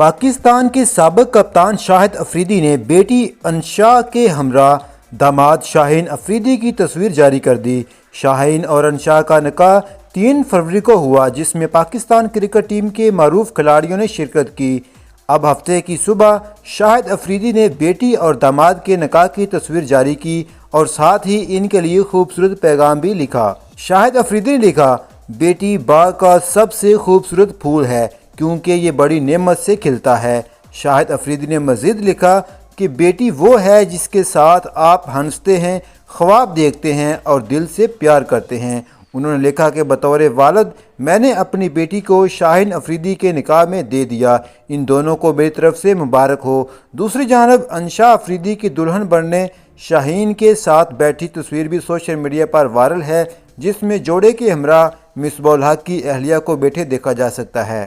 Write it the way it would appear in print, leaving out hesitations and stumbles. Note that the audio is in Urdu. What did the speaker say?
پاکستان کے سابق کپتان شاہد افریدی نے بیٹی انشا کے ہمراہ داماد شاہین افریدی کی تصویر جاری کر دی۔ شاہین اور انشا کا نکاح 3 فروری کو ہوا، جس میں پاکستان کرکٹ ٹیم کے معروف کھلاڑیوں نے شرکت کی۔ اب ہفتے کی صبح شاہد افریدی نے بیٹی اور داماد کے نکاح کی تصویر جاری کی اور ساتھ ہی ان کے لیے خوبصورت پیغام بھی لکھا۔ شاہد افریدی نے لکھا، بیٹی باغ کا سب سے خوبصورت پھول ہے کیونکہ یہ بڑی نعمت سے کھلتا ہے۔ شاہد افریدی نے مزید لکھا کہ بیٹی وہ ہے جس کے ساتھ آپ ہنستے ہیں، خواب دیکھتے ہیں اور دل سے پیار کرتے ہیں۔ انہوں نے لکھا کہ بطور والد میں نے اپنی بیٹی کو شاہین افریدی کے نکاح میں دے دیا، ان دونوں کو میری طرف سے مبارک ہو۔ دوسری جانب انشا افریدی کی دلہن بننے شاہین کے ساتھ بیٹھی تصویر بھی سوشل میڈیا پر وائرل ہے، جس میں جوڑے کے ہمراہ مصباح الحق کی اہلیہ کو بیٹھے دیکھا جا سکتا ہے۔